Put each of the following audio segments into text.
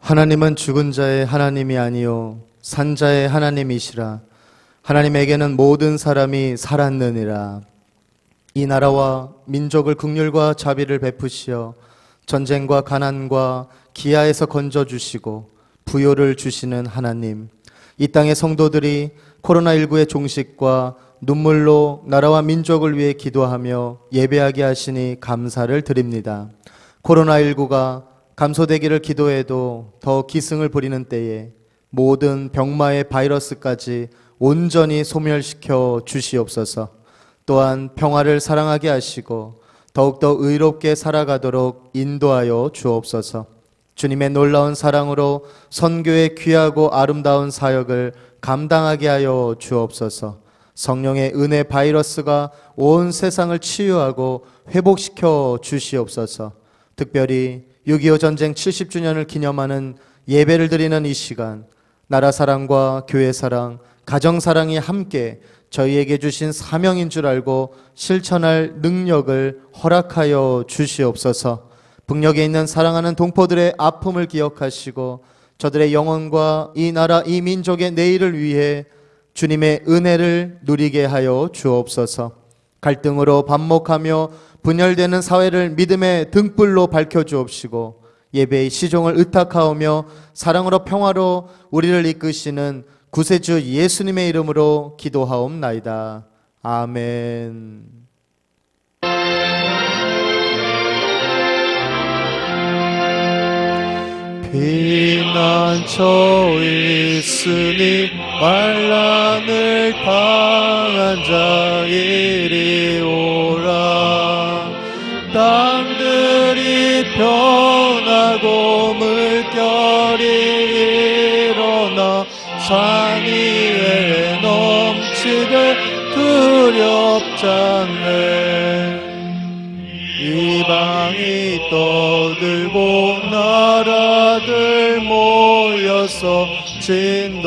하나님은 죽은 자의 하나님이 아니요 산 자의 하나님이시라. 하나님에게는 모든 사람이 살았느니라. 이 나라와 민족을 긍휼과 자비를 베푸시어 전쟁과 가난과 기아에서 건져주시고 부요를 주시는 하나님, 이 땅의 성도들이 코로나19의 종식과 눈물로 나라와 민족을 위해 기도하며 예배하게 하시니 감사를 드립니다. 코로나19가 감소되기를 기도해도 더 기승을 부리는 때에 모든 병마의 바이러스까지 온전히 소멸시켜 주시옵소서. 또한 평화를 사랑하게 하시고 더욱더 의롭게 살아가도록 인도하여 주옵소서. 주님의 놀라운 사랑으로 선교의 귀하고 아름다운 사역을 감당하게 하여 주옵소서. 성령의 은혜 바이러스가 온 세상을 치유하고 회복시켜 주시옵소서. 특별히 6.25 전쟁 70주년을 기념하는 예배를 드리는 이 시간, 나라 사랑과 교회 사랑, 가정 사랑이 함께 저희에게 주신 사명인 줄 알고 실천할 능력을 허락하여 주시옵소서. 북녘에 있는 사랑하는 동포들의 아픔을 기억하시고 저들의 영혼과 이 나라 이 민족의 내일을 위해 주님의 은혜를 누리게 하여 주옵소서. 갈등으로 반목하며 분열되는 사회를 믿음의 등불로 밝혀주옵시고 예배의 시종을 의탁하오며 사랑으로 평화로 우리를 이끄시는 구세주 예수님의 이름으로 기도하옵나이다. 아멘. 피난처 있으니 환난을 당한 자 이리 오라. 땅들이 변하고 물결이 일어나 산 위에 넘치되 두렵잖네. 이방이 떠들고 나라들 모여서 진동하나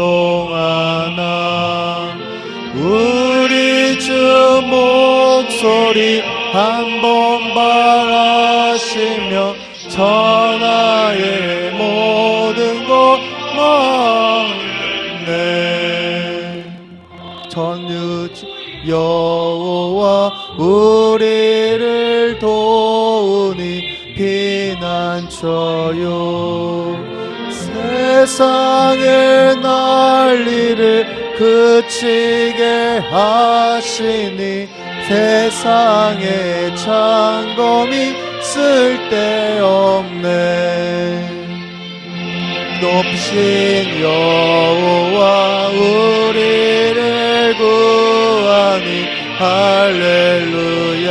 우리 주 목소리 한번 바라시며 천하의 모든 것 막네. 전유주 여호와 우리를 도우니 피난처요. 세상의 난리를 그치게 하시니 세상의 창검이 쓸데없네. 높으신 여호와 우리를 구하니 할렐루야.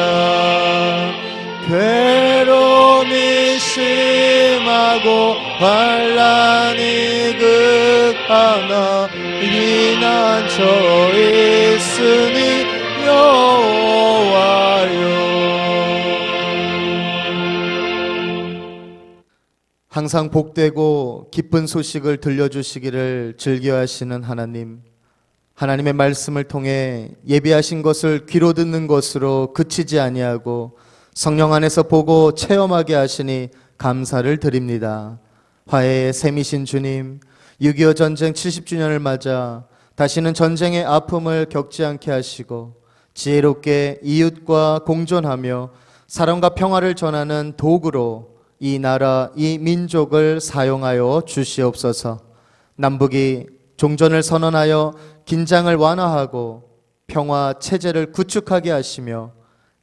괴로움이 심하고 환난이 극하나 피난처 있으니 여호와여. 항상 복되고 기쁜 소식을 들려주시기를 즐겨하시는 하나님, 하나님의 말씀을 통해 예비하신 것을 귀로 듣는 것으로 그치지 아니하고 성령 안에서 보고 체험하게 하시니 감사를 드립니다. 화해의 샘이신 주님, 6.25 전쟁 70주년을 맞아 다시는 전쟁의 아픔을 겪지 않게 하시고 지혜롭게 이웃과 공존하며 사랑과 평화를 전하는 도구로 이 나라, 이 민족을 사용하여 주시옵소서. 남북이 종전을 선언하여 긴장을 완화하고 평화 체제를 구축하게 하시며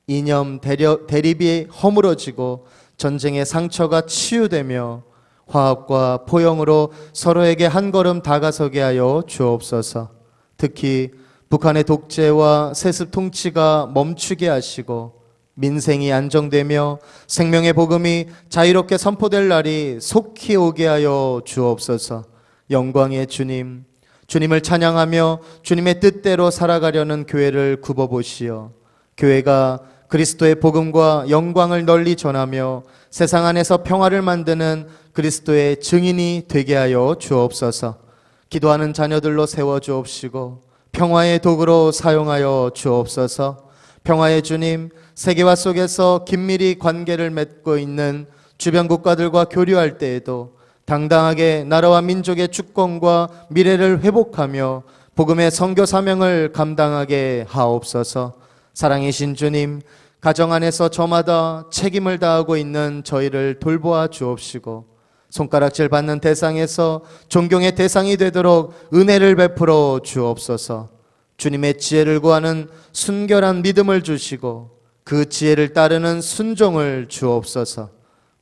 이념 대립이 허물어지고 전쟁의 상처가 치유되며 화합과 포용으로 서로에게 한 걸음 다가서게 하여 주옵소서. 특히 북한의 독재와 세습 통치가 멈추게 하시고 민생이 안정되며 생명의 복음이 자유롭게 선포될 날이 속히 오게 하여 주옵소서. 영광의 주님, 주님을 찬양하며 주님의 뜻대로 살아가려는 교회를 굽어보시어 교회가 그리스도의 복음과 영광을 널리 전하며 세상 안에서 평화를 만드는 그리스도의 증인이 되게 하여 주옵소서. 기도하는 자녀들로 세워주옵시고 평화의 도구로 사용하여 주옵소서. 평화의 주님, 세계화 속에서 긴밀히 관계를 맺고 있는 주변 국가들과 교류할 때에도 당당하게 나라와 민족의 주권과 미래를 회복하며 복음의 선교 사명을 감당하게 하옵소서. 사랑이신 주님, 가정 안에서 저마다 책임을 다하고 있는 저희를 돌보아 주옵시고 손가락질 받는 대상에서 존경의 대상이 되도록 은혜를 베풀어 주옵소서. 주님의 지혜를 구하는 순결한 믿음을 주시고 그 지혜를 따르는 순종을 주옵소서.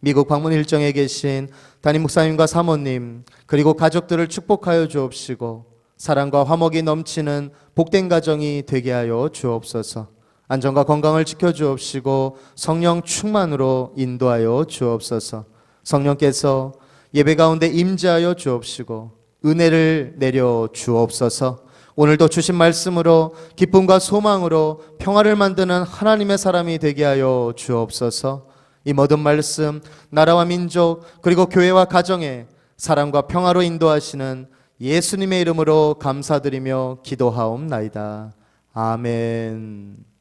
미국 방문 일정에 계신 담임 목사님과 사모님 그리고 가족들을 축복하여 주옵시고 사랑과 화목이 넘치는 복된 가정이 되게 하여 주옵소서. 안전과 건강을 지켜주옵시고 성령 충만으로 인도하여 주옵소서. 성령께서 예배 가운데 임재하여 주옵시고 은혜를 내려 주옵소서. 오늘도 주신 말씀으로 기쁨과 소망으로 평화를 만드는 하나님의 사람이 되게 하여 주옵소서. 이 모든 말씀 나라와 민족 그리고 교회와 가정에 사랑과 평화로 인도하시는 예수님의 이름으로 감사드리며 기도하옵나이다. 아멘.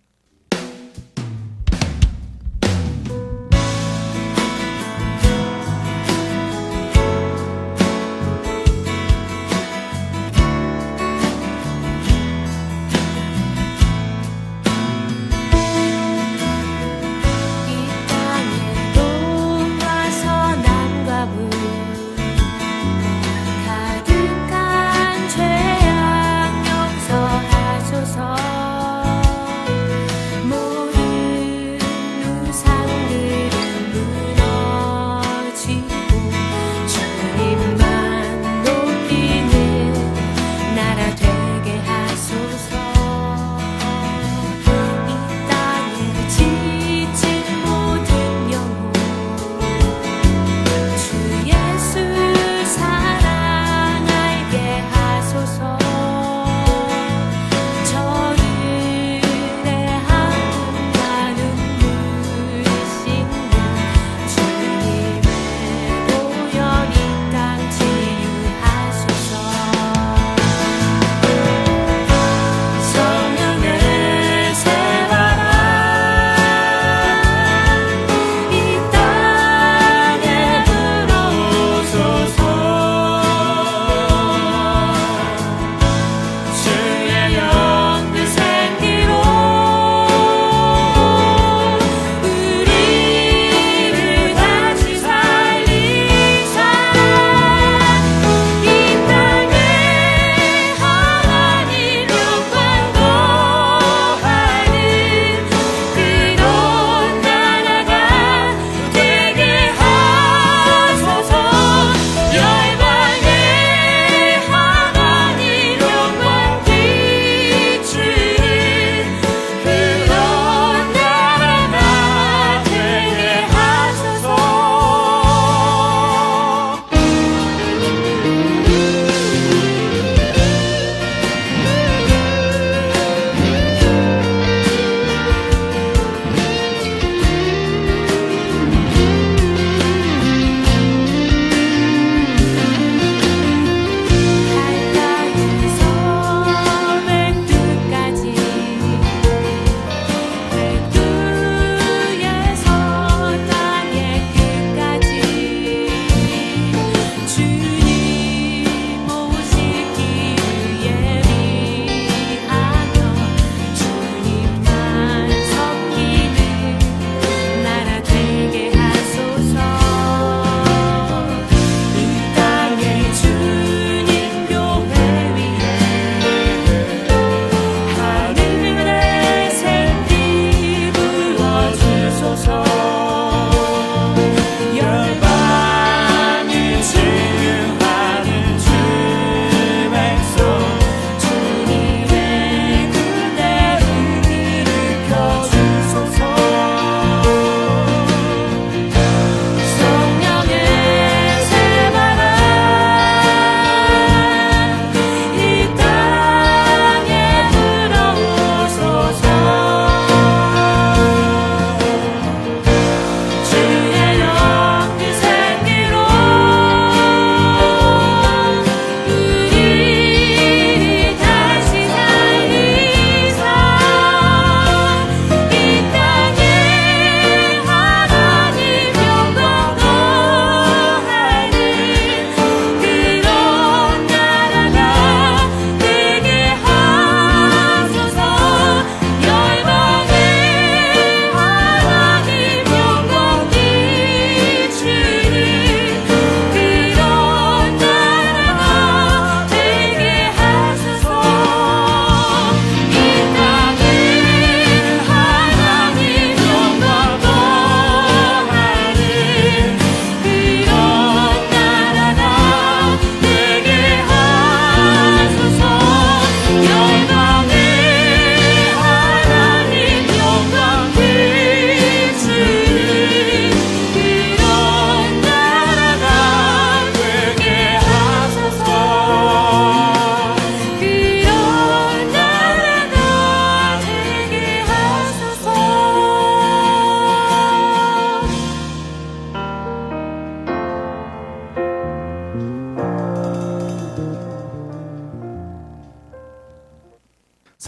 가득한 죄악 용서하소서.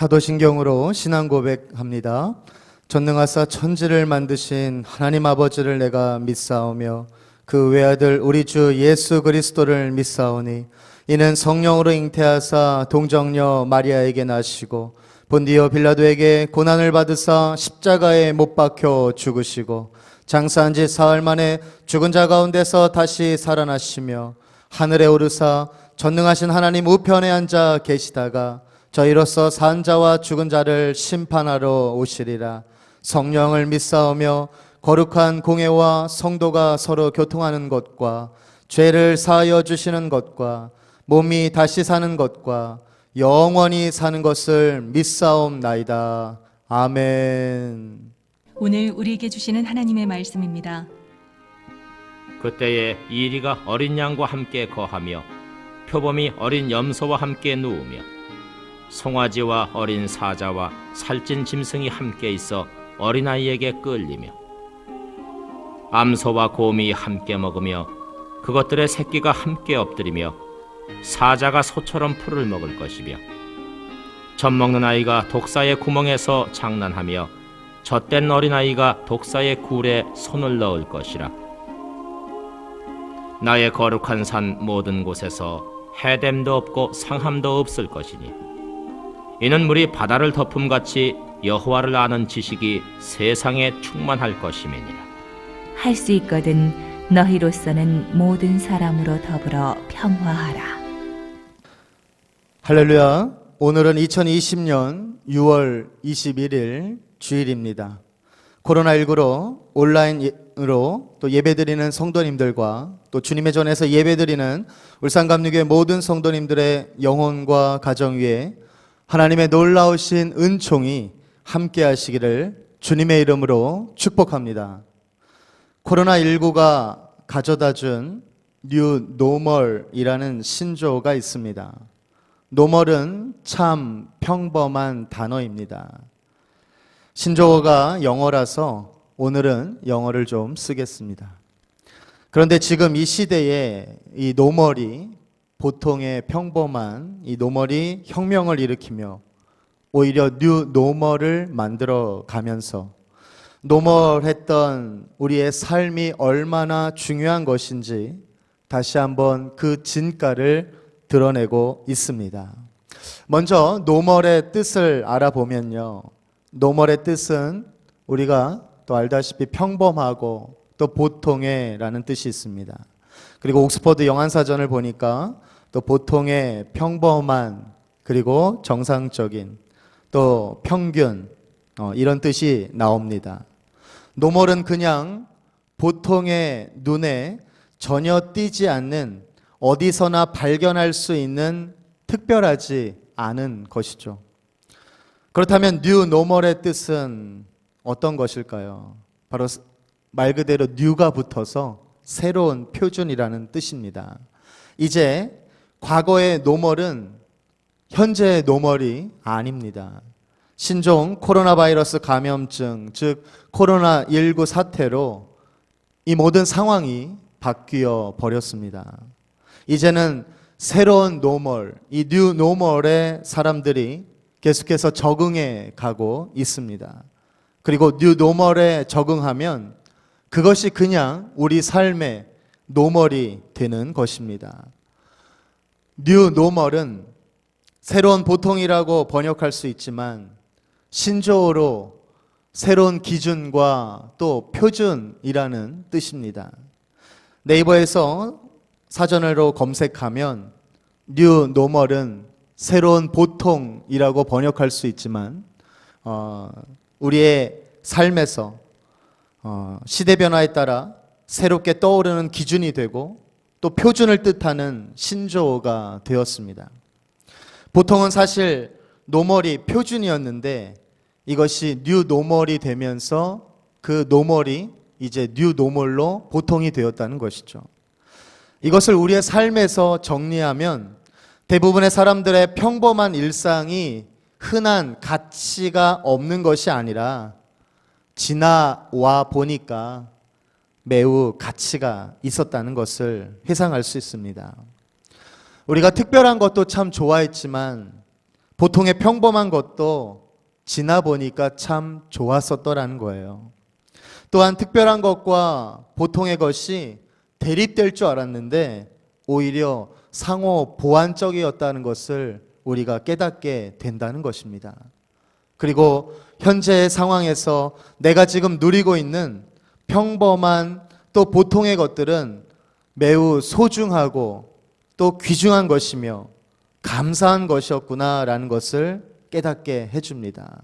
사도신경으로 신앙 고백합니다. 전능하사 천지를 만드신 하나님 아버지를 내가 믿사오며 그 외아들 우리 주 예수 그리스도를 믿사오니 이는 성령으로 잉태하사 동정녀 마리아에게 나시고 본디오 빌라도에게 고난을 받으사 십자가에 못 박혀 죽으시고 장사한 지 사흘 만에 죽은 자 가운데서 다시 살아나시며 하늘에 오르사 전능하신 하나님 우편에 앉아 계시다가 저희로서 산 자와 죽은 자를 심판하러 오시리라. 성령을 믿사오며 거룩한 공회와 성도가 서로 교통하는 것과 죄를 사하여 주시는 것과 몸이 다시 사는 것과 영원히 사는 것을 믿사옵나이다. 아멘. 오늘 우리에게 주시는 하나님의 말씀입니다. 그때에 이리가 어린 양과 함께 거하며 표범이 어린 염소와 함께 누우며 송아지와 어린 사자와 살찐 짐승이 함께 있어 어린아이에게 끌리며 암소와 곰이 함께 먹으며 그것들의 새끼가 함께 엎드리며 사자가 소처럼 풀을 먹을 것이며 젖 먹는 아이가 독사의 구멍에서 장난하며 젖된 어린아이가 독사의 굴에 손을 넣을 것이라. 나의 거룩한 산 모든 곳에서 해됨도 없고 상함도 없을 것이니 이는 물이 바다를 덮음같이 여호와를 아는 지식이 세상에 충만할 것임이니라. 할 수 있거든 너희로서는 모든 사람으로 더불어 평화하라. 할렐루야. 오늘은 2020년 6월 21일 주일입니다. 코로나19로 온라인으로 또 예배드리는 성도님들과 또 주님의 전에서 예배드리는 울산감리교회 모든 성도님들의 영혼과 가정 위에 하나님의 놀라우신 은총이 함께 하시기를 주님의 이름으로 축복합니다. 코로나19가 가져다 준 뉴 노멀이라는 신조어가 있습니다. 노멀은 참 평범한 단어입니다. 신조어가 영어라서 오늘은 영어를 좀 쓰겠습니다. 그런데 지금 이 시대에 이 노멀이 보통의 평범한 이 노멀이 혁명을 일으키며 오히려 뉴 노멀을 만들어 가면서 노멀했던 우리의 삶이 얼마나 중요한 것인지 다시 한번 그 진가를 드러내고 있습니다. 먼저 노멀의 뜻을 알아보면요. 노멀의 뜻은 우리가 또 알다시피 평범하고 또 보통의 라는 뜻이 있습니다. 그리고 옥스퍼드 영한사전을 보니까 또 보통의, 평범한, 그리고 정상적인, 또 평균 이런 뜻이 나옵니다. 노멀은 그냥 보통의 눈에 전혀 띄지 않는 어디서나 발견할 수 있는 특별하지 않은 것이죠. 그렇다면 뉴 노멀의 뜻은 어떤 것일까요? 바로 말 그대로 뉴가 붙어서 새로운 표준이라는 뜻입니다. 이제 과거의 노멀은 현재의 노멀이 아닙니다. 신종 코로나 바이러스 감염증, 즉 코로나19 사태로 이 모든 상황이 바뀌어 버렸습니다. 이제는 새로운 노멀, 이 뉴 노멀에 사람들이 계속해서 적응해 가고 있습니다. 그리고 뉴 노멀에 적응하면 그것이 그냥 우리 삶의 노멀이 되는 것입니다. 뉴 노멀은 새로운 보통이라고 번역할 수 있지만 신조어로 새로운 기준과 또 표준이라는 뜻입니다. 네이버에서 사전으로 검색하면 뉴 노멀은 새로운 보통이라고 번역할 수 있지만 우리의 삶에서 시대 변화에 따라 새롭게 떠오르는 기준이 되고 또 표준을 뜻하는 신조어가 되었습니다. 보통은 사실 노멀이 표준이었는데 이것이 뉴 노멀이 되면서 그 노멀이 이제 뉴 노멀로 보통이 되었다는 것이죠. 이것을 우리의 삶에서 정리하면 대부분의 사람들의 평범한 일상이 흔한 가치가 없는 것이 아니라 지나와 보니까 매우 가치가 있었다는 것을 회상할 수 있습니다. 우리가 특별한 것도 참 좋아했지만 보통의 평범한 것도 지나 보니까 참 좋았었더라는 거예요. 또한 특별한 것과 보통의 것이 대립될 줄 알았는데 오히려 상호 보완적이었다는 것을 우리가 깨닫게 된다는 것입니다. 그리고 현재의 상황에서 내가 지금 누리고 있는 평범한 또 보통의 것들은 매우 소중하고 또 귀중한 것이며 감사한 것이었구나라는 것을 깨닫게 해줍니다.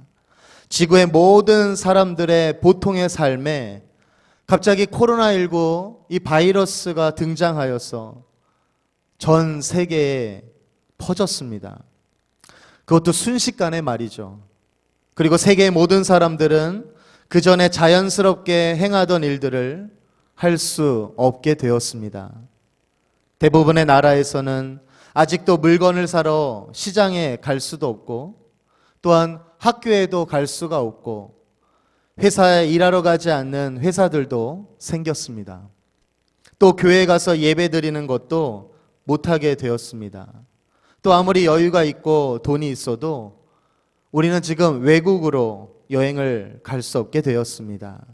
지구의 모든 사람들의 보통의 삶에 갑자기 코로나19 이 바이러스가 등장하여서 전 세계에 퍼졌습니다. 그것도 순식간에 말이죠. 그리고 세계의 모든 사람들은 그 전에 자연스럽게 행하던 일들을 할 수 없게 되었습니다. 대부분의 나라에서는 아직도 물건을 사러 시장에 갈 수도 없고 또한 학교에도 갈 수가 없고 회사에 일하러 가지 않는 회사들도 생겼습니다. 또 교회에 가서 예배 드리는 것도 못하게 되었습니다. 또 아무리 여유가 있고 돈이 있어도 우리는 지금 외국으로 여행을 갈 수 없게 되었습니다.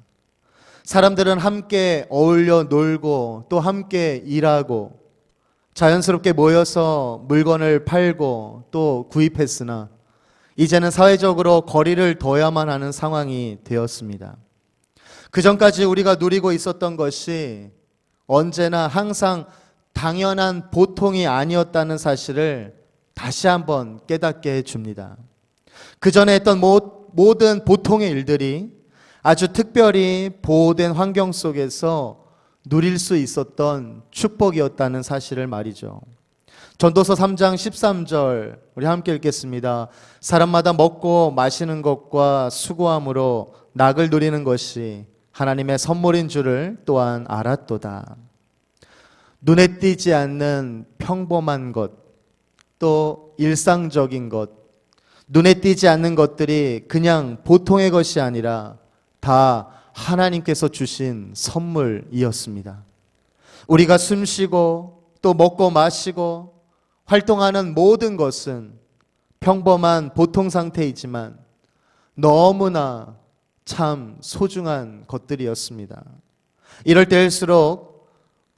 사람들은 함께 어울려 놀고 또 함께 일하고 자연스럽게 모여서 물건을 팔고 또 구입했으나 이제는 사회적으로 거리를 둬야만 하는 상황이 되었습니다. 그전까지 우리가 누리고 있었던 것이 언제나 항상 당연한 보통이 아니었다는 사실을 다시 한번 깨닫게 해줍니다. 그전에 했던 모든 보통의 일들이 아주 특별히 보호된 환경 속에서 누릴 수 있었던 축복이었다는 사실을 말이죠. 전도서 3장 13절 우리 함께 읽겠습니다. 사람마다 먹고 마시는 것과 수고함으로 낙을 누리는 것이 하나님의 선물인 줄을 또한 알았도다. 눈에 띄지 않는 평범한 것, 또 일상적인 것, 눈에 띄지 않는 것들이 그냥 보통의 것이 아니라 다 하나님께서 주신 선물이었습니다. 우리가 숨쉬고 또 먹고 마시고 활동하는 모든 것은 평범한 보통 상태이지만 너무나 참 소중한 것들이었습니다. 이럴 때일수록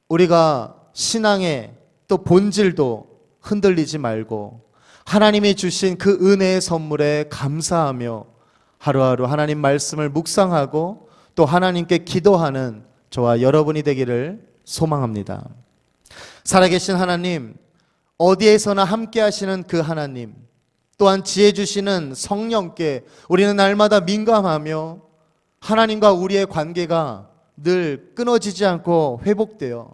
우리가 신앙의 또 본질도 흔들리지 말고 하나님이 주신 그 은혜의 선물에 감사하며 하루하루 하나님 말씀을 묵상하고 또 하나님께 기도하는 저와 여러분이 되기를 소망합니다. 살아계신 하나님, 어디에서나 함께 하시는 그 하나님, 또한 지혜 주시는 성령께 우리는 날마다 민감하며 하나님과 우리의 관계가 늘 끊어지지 않고 회복되어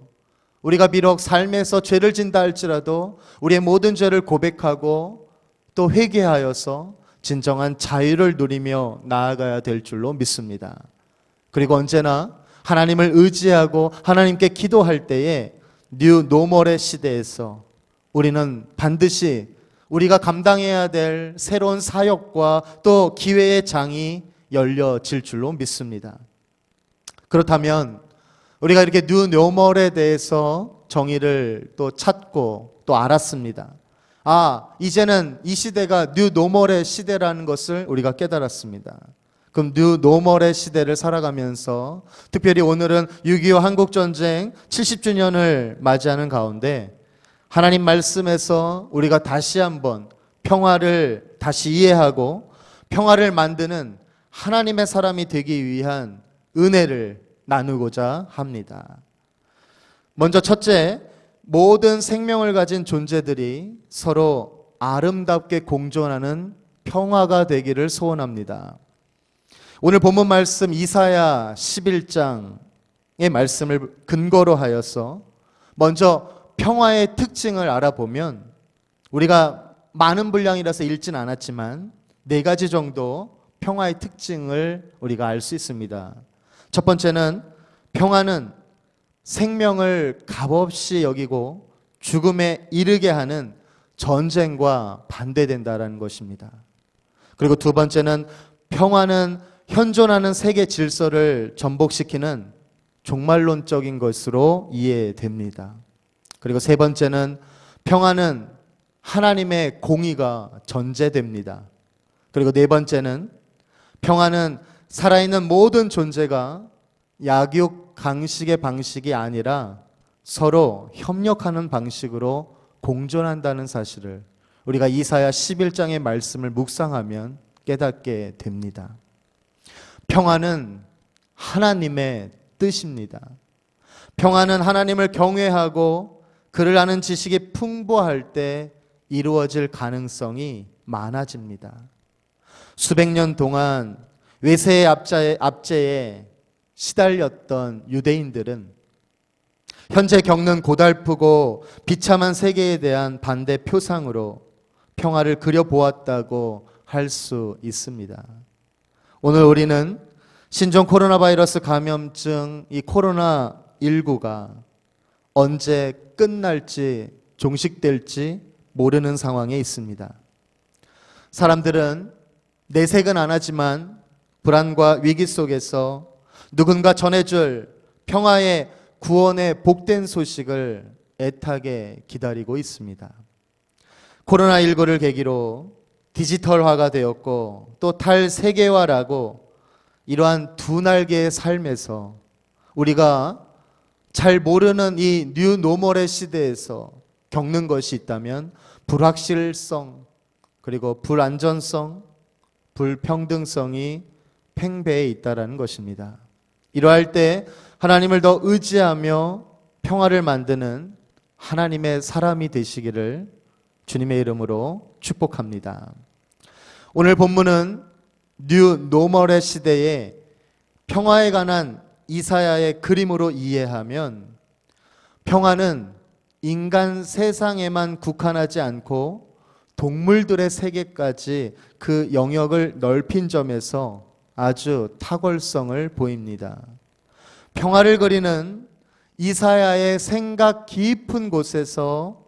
우리가 비록 삶에서 죄를 진다 할지라도 우리의 모든 죄를 고백하고 또 회개하여서 진정한 자유를 누리며 나아가야 될 줄로 믿습니다. 그리고 언제나 하나님을 의지하고 하나님께 기도할 때에 뉴 노멀의 시대에서 우리는 반드시 우리가 감당해야 될 새로운 사역과 또 기회의 장이 열려질 줄로 믿습니다. 그렇다면 우리가 이렇게 뉴 노멀에 대해서 정의를 또 찾고 또 알았습니다. 이제는 이 시대가 뉴 노멀의 시대라는 것을 우리가 깨달았습니다. 그럼 뉴 노멀의 시대를 살아가면서 특별히 오늘은 6.25 한국전쟁 70주년을 맞이하는 가운데 하나님 말씀에서 우리가 다시 한번 평화를 다시 이해하고 평화를 만드는 하나님의 사람이 되기 위한 은혜를 나누고자 합니다. 먼저 첫째, 모든 생명을 가진 존재들이 서로 아름답게 공존하는 평화가 되기를 소원합니다. 오늘 본문 말씀 이사야 11장의 말씀을 근거로 하여서 먼저 평화의 특징을 알아보면 우리가 많은 분량이라서 읽진 않았지만 4가지 정도 평화의 특징을 우리가 알 수 있습니다. 첫 번째는 평화는 생명을 값없이 여기고 죽음에 이르게 하는 전쟁과 반대된다라는 것입니다. 그리고 두 번째는 평화는 현존하는 세계 질서를 전복시키는 종말론적인 것으로 이해됩니다. 그리고 세 번째는 평화는 하나님의 공의가 전제됩니다. 그리고 네 번째는 평화는 살아있는 모든 존재가 약육 강식의 방식이 아니라 서로 협력하는 방식으로 공존한다는 사실을 우리가 이사야 11장의 말씀을 묵상하면 깨닫게 됩니다. 평화는 하나님의 뜻입니다. 평화는 하나님을 경외하고 그를 아는 지식이 풍부할 때 이루어질 가능성이 많아집니다. 수백 년 동안 외세의 압제에 시달렸던 유대인들은 현재 겪는 고달프고 비참한 세계에 대한 반대 표상으로 평화를 그려보았다고 할 수 있습니다. 오늘 우리는 신종 코로나 바이러스 감염증 이 코로나19가 언제 끝날지 종식될지 모르는 상황에 있습니다. 사람들은 내색은 안 하지만 불안과 위기 속에서 누군가 전해줄 평화의 구원의 복된 소식을 애타게 기다리고 있습니다. 코로나19를 계기로 디지털화가 되었고 또 탈세계화라고 이러한 두 날개의 삶에서 우리가 잘 모르는 이 뉴노멀의 시대에서 겪는 것이 있다면 불확실성, 그리고 불안전성, 불평등성이 팽배해 있다라는 것입니다. 이러할 때 하나님을 더 의지하며 평화를 만드는 하나님의 사람이 되시기를 주님의 이름으로 축복합니다. 오늘 본문은 뉴노멀의 시대에 평화에 관한 이사야의 그림으로 이해하면 평화는 인간 세상에만 국한하지 않고 동물들의 세계까지 그 영역을 넓힌 점에서 아주 탁월성을 보입니다. 평화를 그리는 이사야의 생각 깊은 곳에서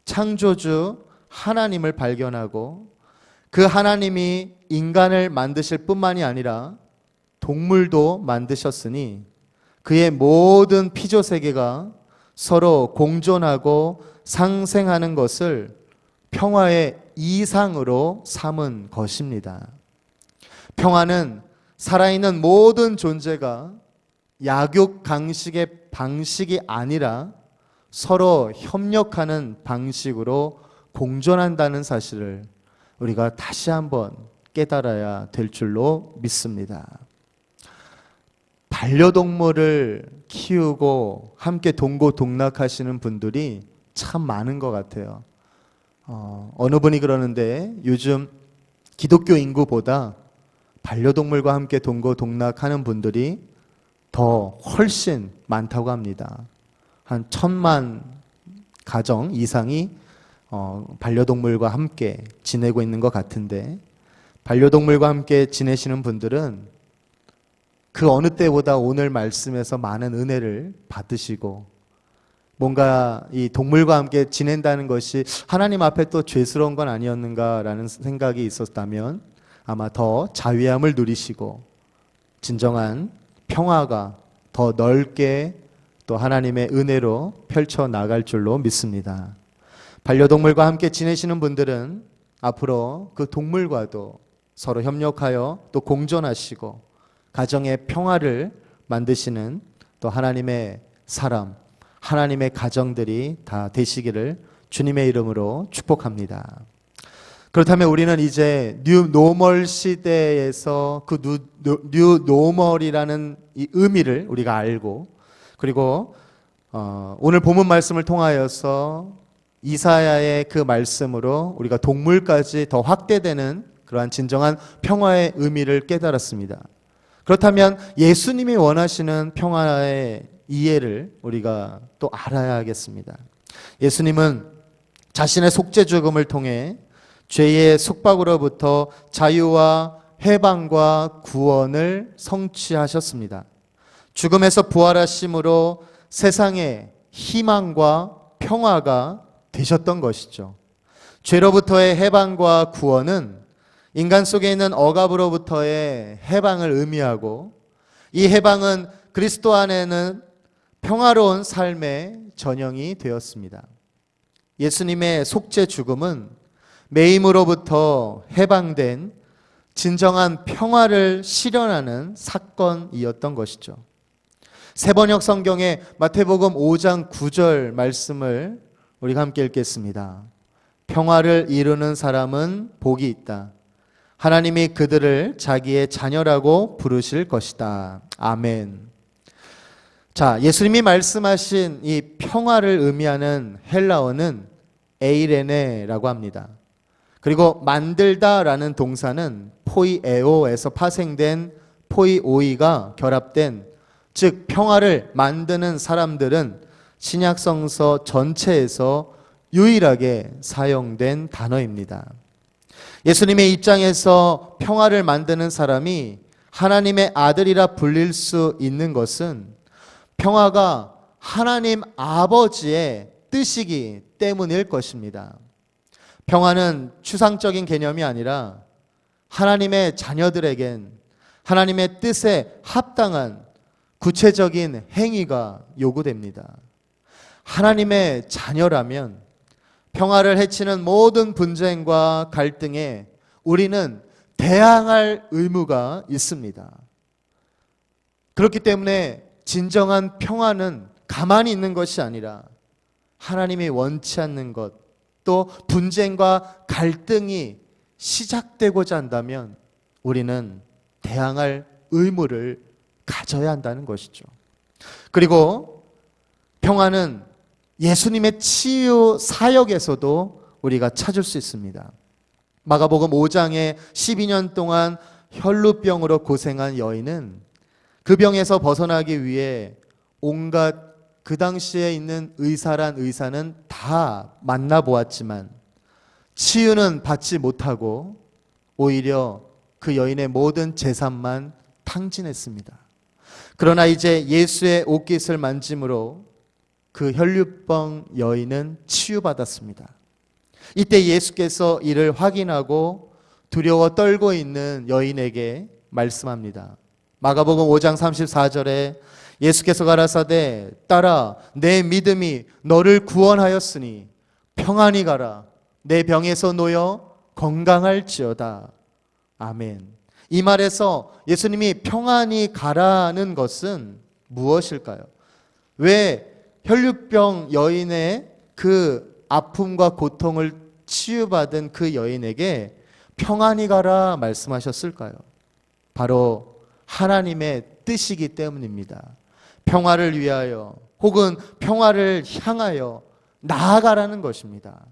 창조주 하나님을 발견하고 그 하나님이 인간을 만드실 뿐만이 아니라 동물도 만드셨으니 그의 모든 피조 세계가 서로 공존하고 상생하는 것을 평화의 이상으로 삼은 것입니다. 평화는 살아있는 모든 존재가 약육 강식의 방식이 아니라 서로 협력하는 방식으로 공존한다는 사실을 우리가 다시 한번 깨달아야 될 줄로 믿습니다. 반려동물을 키우고 함께 동고동락하시는 분들이 참 많은 것 같아요. 어느 분이 그러는데 요즘 기독교 인구보다 반려동물과 함께 동고동락하는 분들이 더 훨씬 많다고 합니다. 한 1,000만 가정 이상이 반려동물과 함께 지내고 있는 것 같은데 반려동물과 함께 지내시는 분들은 그 어느 때보다 오늘 말씀에서 많은 은혜를 받으시고 뭔가 이 동물과 함께 지낸다는 것이 하나님 앞에 또 죄스러운 건 아니었는가라는 생각이 있었다면 아마 더 자유함을 누리시고 진정한 평화가 더 넓게 또 하나님의 은혜로 펼쳐나갈 줄로 믿습니다. 반려동물과 함께 지내시는 분들은 앞으로 그 동물과도 서로 협력하여 또 공존하시고 가정의 평화를 만드시는 또 하나님의 사람, 하나님의 가정들이 다 되시기를 주님의 이름으로 축복합니다. 그렇다면 우리는 이제 뉴노멀 시대에서 그 뉴노멀이라는 이 의미를 우리가 알고 그리고 오늘 본문 말씀을 통하여서 이사야의 그 말씀으로 우리가 동물까지 더 확대되는 그러한 진정한 평화의 의미를 깨달았습니다. 그렇다면 예수님이 원하시는 평화의 이해를 우리가 또 알아야겠습니다. 예수님은 자신의 속죄 죽음을 통해 죄의 속박으로부터 자유와 해방과 구원을 성취하셨습니다. 죽음에서 부활하심으로 세상에 희망과 평화가 되셨던 것이죠. 죄로부터의 해방과 구원은 인간 속에 있는 억압으로부터의 해방을 의미하고 이 해방은 그리스도 안에는 평화로운 삶의 전형이 되었습니다. 예수님의 속죄 죽음은 매임으로부터 해방된 진정한 평화를 실현하는 사건이었던 것이죠. 세번역 성경의 마태복음 5장 9절 말씀을 우리가 함께 읽겠습니다. 평화를 이루는 사람은 복이 있다. 하나님이 그들을 자기의 자녀라고 부르실 것이다. 아멘. 자, 예수님이 말씀하신 이 평화를 의미하는 헬라어는 에이레네라고 합니다. 그리고 만들다라는 동사는 포이에오에서 파생된 포이오이가 결합된, 즉 평화를 만드는 사람들은 신약성서 전체에서 유일하게 사용된 단어입니다. 예수님의 입장에서 평화를 만드는 사람이 하나님의 아들이라 불릴 수 있는 것은 평화가 하나님 아버지의 뜻이기 때문일 것입니다. 평화는 추상적인 개념이 아니라 하나님의 자녀들에겐 하나님의 뜻에 합당한 구체적인 행위가 요구됩니다. 하나님의 자녀라면 평화를 해치는 모든 분쟁과 갈등에 우리는 대항할 의무가 있습니다. 그렇기 때문에 진정한 평화는 가만히 있는 것이 아니라 하나님이 원치 않는 것, 또 분쟁과 갈등이 시작되고자 한다면 우리는 대항할 의무를 가져야 한다는 것이죠. 그리고 평화는 예수님의 치유 사역에서도 우리가 찾을 수 있습니다. 마가복음 5장에 12년 동안 혈루병으로 고생한 여인은 그 병에서 벗어나기 위해 온갖 그 당시에 있는 의사는 다 만나보았지만 치유는 받지 못하고 오히려 그 여인의 모든 재산만 탕진했습니다. 그러나 이제 예수의 옷깃을 만짐으로 그 혈류병 여인은 치유받았습니다. 이때 예수께서 이를 확인하고 두려워 떨고 있는 여인에게 말씀합니다. 마가복음 5장 34절에 예수께서 가라사대 딸아 내 믿음이 너를 구원하였으니 평안히 가라 내 병에서 놓여 건강할지어다. 아멘. 이 말에서 예수님이 평안히 가라는 것은 무엇일까요? 왜 혈류병 여인의 그 아픔과 고통을 치유받은 그 여인에게 평안히 가라 말씀하셨을까요? 바로 하나님의 뜻이기 때문입니다. 평화를 위하여 혹은 평화를 향하여 나아가라는 것입니다.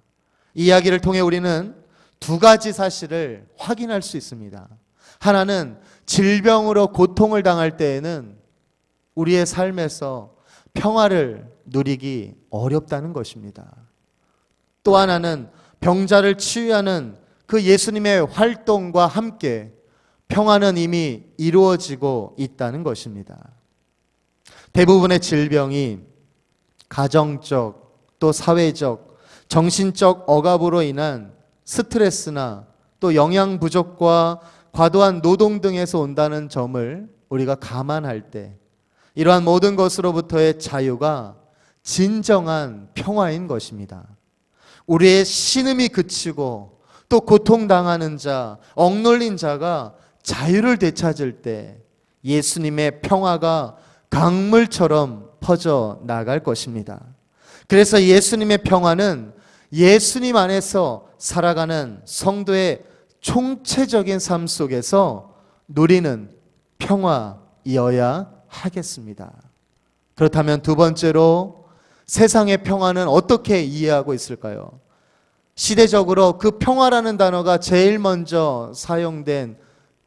이 이야기를 통해 우리는 두 가지 사실을 확인할 수 있습니다. 하나는 질병으로 고통을 당할 때에는 우리의 삶에서 평화를 누리기 어렵다는 것입니다. 또 하나는 병자를 치유하는 그 예수님의 활동과 함께 평화는 이미 이루어지고 있다는 것입니다. 대부분의 질병이 가정적 또 사회적 정신적 억압으로 인한 스트레스나 또 영양 부족과 과도한 노동 등에서 온다는 점을 우리가 감안할 때 이러한 모든 것으로부터의 자유가 진정한 평화인 것입니다. 우리의 신음이 그치고 또 고통당하는 자, 억눌린 자가 자유를 되찾을 때 예수님의 평화가 강물처럼 퍼져 나갈 것입니다. 그래서 예수님의 평화는 예수님 안에서 살아가는 성도의 총체적인 삶 속에서 누리는 평화이어야 하겠습니다. 그렇다면 두 번째로 세상의 평화는 어떻게 이해하고 있을까요? 시대적으로 그 평화라는 단어가 제일 먼저 사용된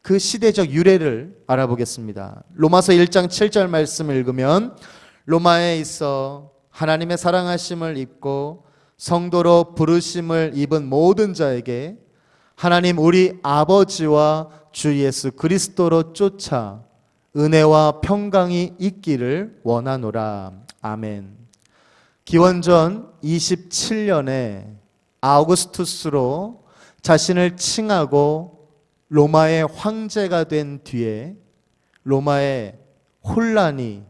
그 시대적 유래를 알아보겠습니다. 로마서 1장 7절 말씀을 읽으면 로마에 있어 하나님의 사랑하심을 입고 성도로 부르심을 입은 모든 자에게 하나님 우리 아버지와 주 예수 그리스도로 쫓아 은혜와 평강이 있기를 원하노라. 아멘. 기원전 27년에 아우구스투스로 자신을 칭하고 로마의 황제가 된 뒤에 로마의 혼란이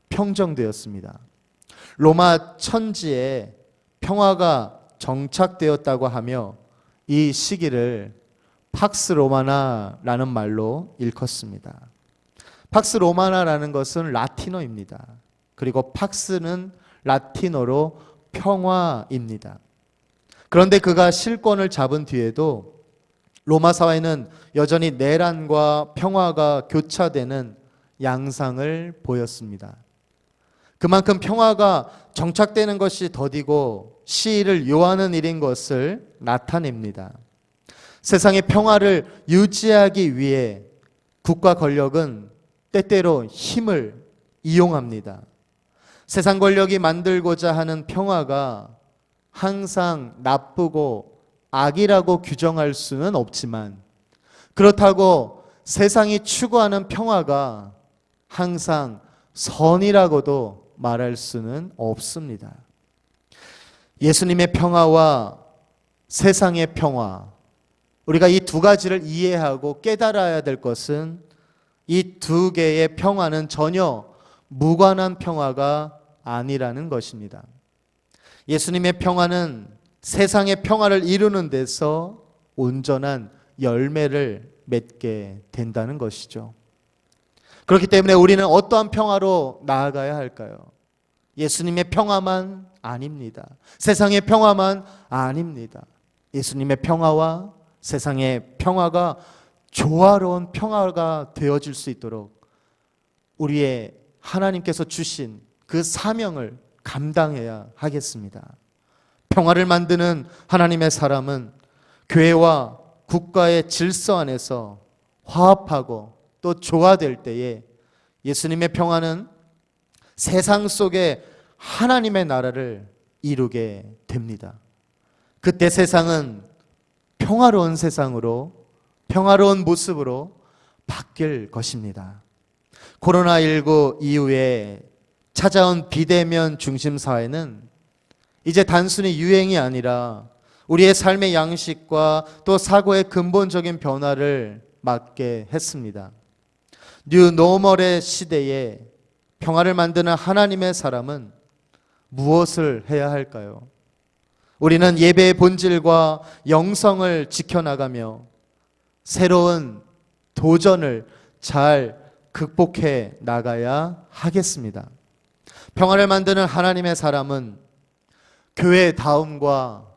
평정되었습니다. 로마 천지에 평화가 정착되었다고 하며 이 시기를 팍스 로마나라는 말로 일컫습니다. 팍스 로마나라는 것은 라틴어입니다. 그리고 팍스는 라틴어로 평화입니다. 그런데 그가 실권을 잡은 뒤에도 로마 사회는 여전히 내란과 평화가 교차되는 양상을 보였습니다. 그만큼 평화가 정착되는 것이 더디고 시일을 요하는 일인 것을 나타냅니다. 세상의 평화를 유지하기 위해 국가 권력은 때때로 힘을 이용합니다. 세상 권력이 만들고자 하는 평화가 항상 나쁘고 악이라고 규정할 수는 없지만, 그렇다고 세상이 추구하는 평화가 항상 선이라고도 말할 수는 없습니다. 예수님의 평화와 세상의 평화, 우리가 이 두 가지를 이해하고 깨달아야 될 것은 이 두 개의 평화는 전혀 무관한 평화가 아니라는 것입니다. 예수님의 평화는 세상의 평화를 이루는 데서 온전한 열매를 맺게 된다는 것이죠. 그렇기 때문에 우리는 어떠한 평화로 나아가야 할까요? 예수님의 평화만 아닙니다. 세상의 평화만 아닙니다. 예수님의 평화와 세상의 평화가 조화로운 평화가 되어질 수 있도록 우리의 하나님께서 주신 그 사명을 감당해야 하겠습니다. 평화를 만드는 하나님의 사람은 교회와 국가의 질서 안에서 화합하고 또 조화될 때에 예수님의 평화는 세상 속에 하나님의 나라를 이루게 됩니다. 그때 세상은 평화로운 세상으로, 평화로운 모습으로 바뀔 것입니다. 코로나19 이후에 찾아온 비대면 중심 사회는 이제 단순히 유행이 아니라 우리의 삶의 양식과 또 사고의 근본적인 변화를 맞게 했습니다. 뉴 노멀의 시대에 평화를 만드는 하나님의 사람은 무엇을 해야 할까요? 우리는 예배의 본질과 영성을 지켜나가며 새로운 도전을 잘 극복해 나가야 하겠습니다. 평화를 만드는 하나님의 사람은 교회다움과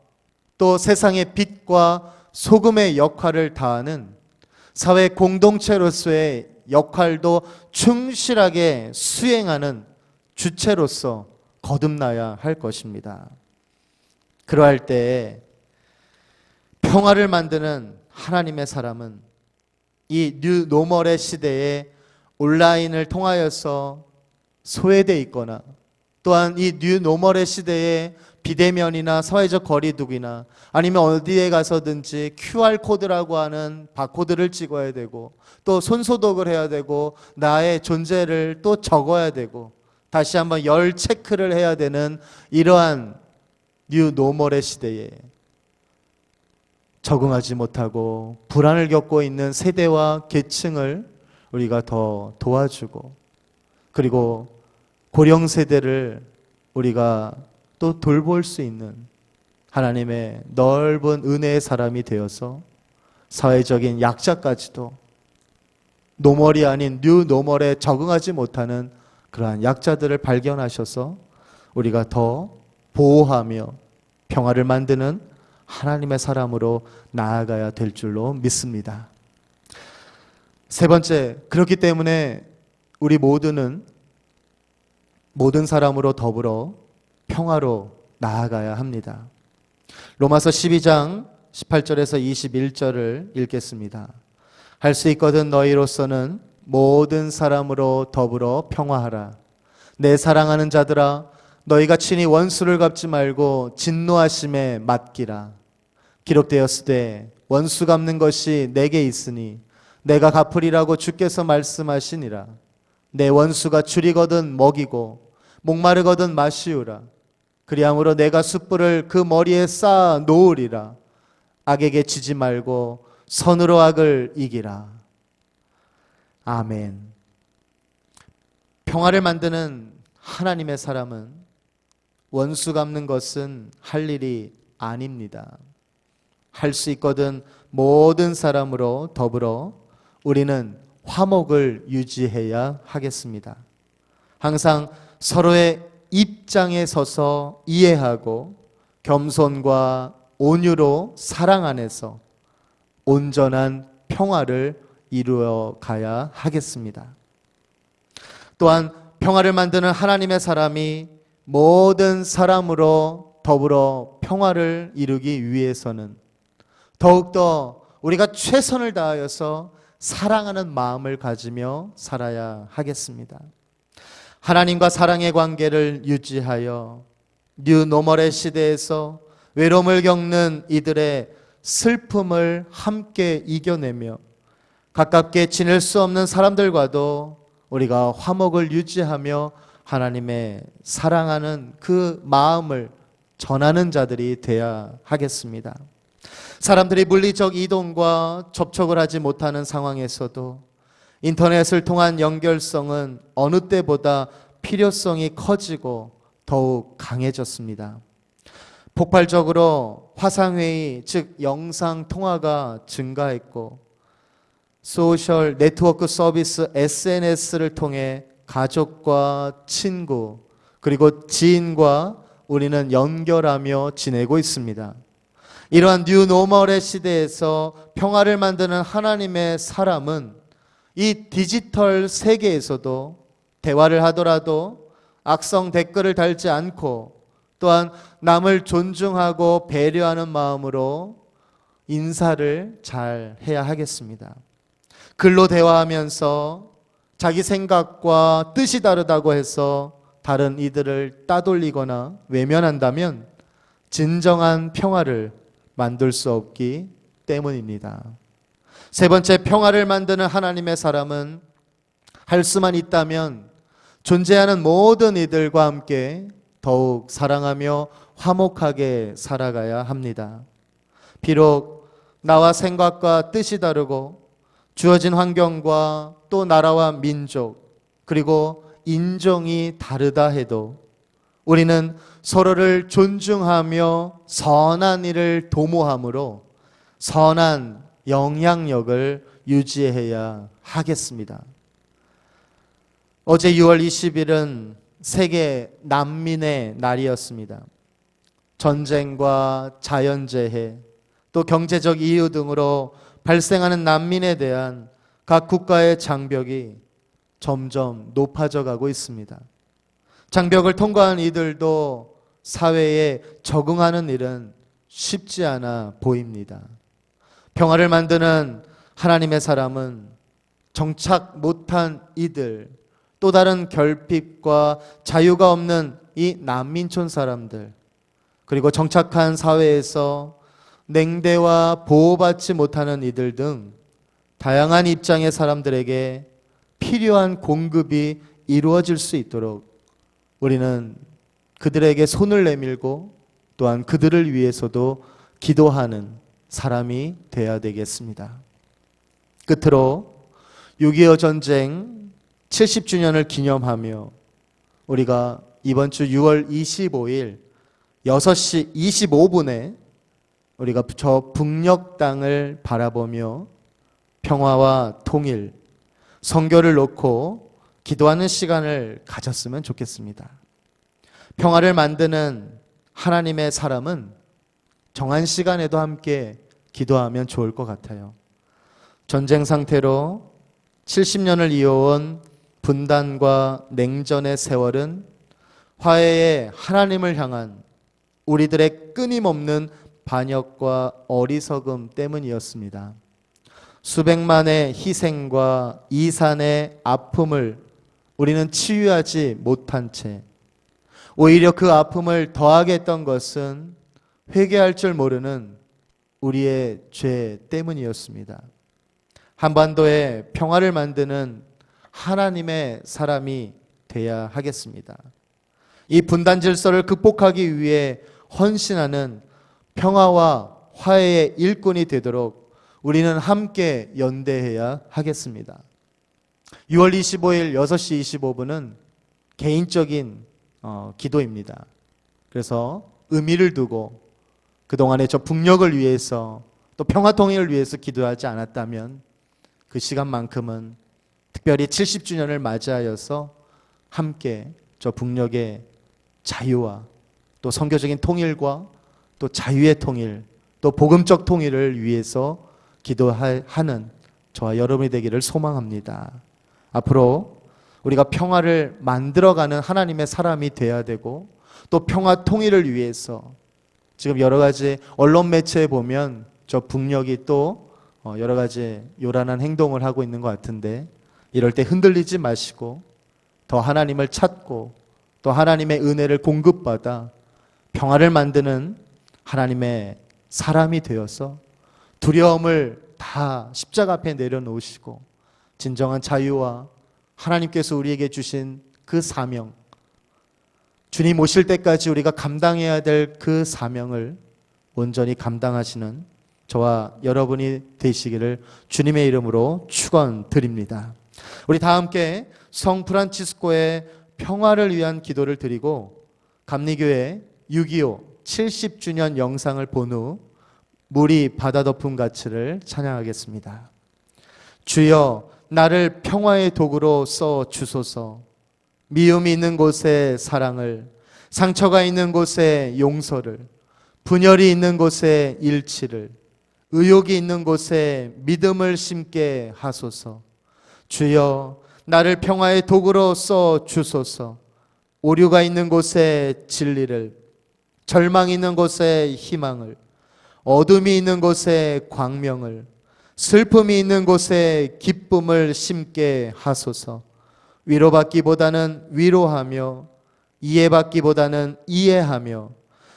또 세상의 빛과 소금의 역할을 다하는 사회 공동체로서의 역할도 충실하게 수행하는 주체로서 거듭나야 할 것입니다. 그러할 때 평화를 만드는 하나님의 사람은 이 뉴 노멀의 시대에 온라인을 통하여서 소외되어 있거나 또한 이 뉴 노멀의 시대에 비대면이나 사회적 거리두기나 아니면 어디에 가서든지 QR코드라고 하는 바코드를 찍어야 되고 또 손소독을 해야 되고 나의 존재를 또 적어야 되고 다시 한번 열 체크를 해야 되는 이러한 뉴 노멀의 시대에 적응하지 못하고 불안을 겪고 있는 세대와 계층을 우리가 더 도와주고 그리고 고령 세대를 우리가 또 돌볼 수 있는 하나님의 넓은 은혜의 사람이 되어서 사회적인 약자까지도 노멀이 아닌 뉴 노멀에 적응하지 못하는 그러한 약자들을 발견하셔서 우리가 더 보호하며 평화를 만드는 하나님의 사람으로 나아가야 될 줄로 믿습니다. 세 번째, 그렇기 때문에 우리 모든 사람으로 더불어 평화로 나아가야 합니다. 로마서 12장 18절에서 21절을 읽겠습니다. 할 수 있거든 너희로서는 모든 사람으로 더불어 평화하라. 내 사랑하는 자들아, 너희가 친히 원수를 갚지 말고 진노하심에 맡기라. 기록되었으되 원수 갚는 것이 내게 있으니 내가 갚으리라고 주께서 말씀하시니라. 내 원수가 줄이거든 먹이고 목마르거든 마시우라. 그리함으로 내가 숯불을 그 머리에 쌓아 놓으리라. 악에게 지지 말고 선으로 악을 이기라. 아멘. 평화를 만드는 하나님의 사람은 원수 갚는 것은 할 일이 아닙니다. 할 수 있거든 모든 사람으로 더불어 우리는 화목을 유지해야 하겠습니다. 항상 서로의 입장에 서서 이해하고 겸손과 온유로 사랑 안에서 온전한 평화를 이루어 가야 하겠습니다. 또한 평화를 만드는 하나님의 사람이 모든 사람으로 더불어 평화를 이루기 위해서는 더욱더 우리가 최선을 다하여서 사랑하는 마음을 가지며 살아야 하겠습니다. 하나님과 사랑의 관계를 유지하여 뉴 노멀의 시대에서 외로움을 겪는 이들의 슬픔을 함께 이겨내며 가깝게 지낼 수 없는 사람들과도 우리가 화목을 유지하며 하나님의 사랑하는 그 마음을 전하는 자들이 되어야 하겠습니다. 사람들이 물리적 이동과 접촉을 하지 못하는 상황에서도 인터넷을 통한 연결성은 어느 때보다 필요성이 커지고 더욱 강해졌습니다. 폭발적으로 화상회의, 즉 영상통화가 증가했고 소셜 네트워크 서비스 SNS를 통해 가족과 친구 그리고 지인과 우리는 연결하며 지내고 있습니다. 이러한 뉴 노멀의 시대에서 평화를 만드는 하나님의 사람은 이 디지털 세계에서도 대화를 하더라도 악성 댓글을 달지 않고 또한 남을 존중하고 배려하는 마음으로 인사를 잘 해야 하겠습니다. 글로 대화하면서 자기 생각과 뜻이 다르다고 해서 다른 이들을 따돌리거나 외면한다면 진정한 평화를 만들 수 없기 때문입니다. 세 번째, 평화를 만드는 하나님의 사람은 할 수만 있다면 존재하는 모든 이들과 함께 더욱 사랑하며 화목하게 살아가야 합니다. 비록 나와 생각과 뜻이 다르고 주어진 환경과 또 나라와 민족 그리고 인종이 다르다 해도 우리는 서로를 존중하며 선한 일을 도모함으로 선한 영향력을 유지해야 하겠습니다. 어제 6월 20일은 세계 난민의 날이었습니다. 전쟁과 자연재해 또 경제적 이유 등으로 발생하는 난민에 대한 각 국가의 장벽이 점점 높아져 가고 있습니다. 장벽을 통과한 이들도 사회에 적응하는 일은 쉽지 않아 보입니다. 평화를 만드는 하나님의 사람은 정착 못한 이들, 또 다른 결핍과 자유가 없는 이 난민촌 사람들, 그리고 정착한 사회에서 냉대와 보호받지 못하는 이들 등 다양한 입장의 사람들에게 필요한 공급이 이루어질 수 있도록 우리는 그들에게 손을 내밀고 또한 그들을 위해서도 기도하는 사람이 되어야 되겠습니다. 끝으로 6.25 전쟁 70주년을 기념하며 우리가 이번 주 6월 25일 6시 25분에 우리가 저 북녘 땅을 바라보며 평화와 통일, 선교를 놓고 기도하는 시간을 가졌으면 좋겠습니다. 평화를 만드는 하나님의 사람은 정한 시간에도 함께 기도하면 좋을 것 같아요. 전쟁 상태로 70년을 이어온 분단과 냉전의 세월은 화해의 하나님을 향한 우리들의 끊임없는 반역과 어리석음 때문이었습니다. 수백만의 희생과 이산의 아픔을 우리는 치유하지 못한 채 오히려 그 아픔을 더하게 했던 것은 회개할 줄 모르는 우리의 죄 때문이었습니다. 한반도의 평화를 만드는 하나님의 사람이 돼야 하겠습니다. 이 분단 질서를 극복하기 위해 헌신하는 평화와 화해의 일꾼이 되도록 우리는 함께 연대해야 하겠습니다. 6월 25일 6시 25분은 개인적인 기도입니다. 그래서 의미를 두고 그동안에 저 북녘을 위해서 또 평화통일을 위해서 기도하지 않았다면 그 시간만큼은 특별히 70주년을 맞이하여서 함께 저 북녘의 자유와 또 선교적인 통일과 또 자유의 통일, 또 복음적 통일을 위해서 기도하는 저와 여러분이 되기를 소망합니다. 앞으로 우리가 평화를 만들어가는 하나님의 사람이 되어야 되고, 또 평화 통일을 위해서 지금 여러 가지 언론 매체에 보면 저 북녘이 또 여러 가지 요란한 행동을 하고 있는 것 같은데, 이럴 때 흔들리지 마시고 더 하나님을 찾고 또 하나님의 은혜를 공급받아 평화를 만드는 하나님의 사람이 되어서 두려움을 다 십자가 앞에 내려놓으시고 진정한 자유와 하나님께서 우리에게 주신 그 사명, 주님 오실 때까지 우리가 감당해야 될 그 사명을 온전히 감당하시는 저와 여러분이 되시기를 주님의 이름으로 축원드립니다. 우리 다 함께 성 프란치스코의 평화를 위한 기도를 드리고 감리교회 6.25 70주년 영상을 본 후 물이 바다 덮은 가치를 찬양하겠습니다. 주여 나를 평화의 도구로 써 주소서. 미움이 있는 곳에 사랑을, 상처가 있는 곳에 용서를, 분열이 있는 곳에 일치를, 의욕이 있는 곳에 믿음을 심게 하소서. 주여 나를 평화의 도구로 써 주소서. 오류가 있는 곳에 진리를, 절망이 있는 곳에 희망을, 어둠이 있는 곳에 광명을, 슬픔이 있는 곳에 기쁨을 심게 하소서. 위로받기보다는 위로하며, 이해받기보다는 이해하며,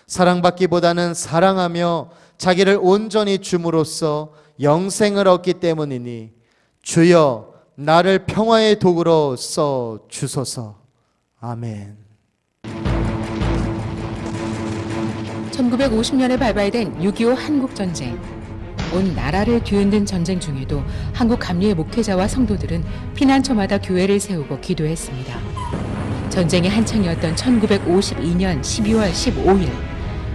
사랑받기보다는 사랑하며 자기를 온전히 줌으로써 영생을 얻기 때문이니 주여 나를 평화의 도구로 써 주소서. 아멘. 1950년에 발발된 6.25 한국전쟁. 온 나라를 뒤흔든 전쟁 중에도 한국 감리의 목회자와 성도들은 피난처마다 교회를 세우고 기도했습니다. 전쟁이 한창이었던 1952년 12월 15일,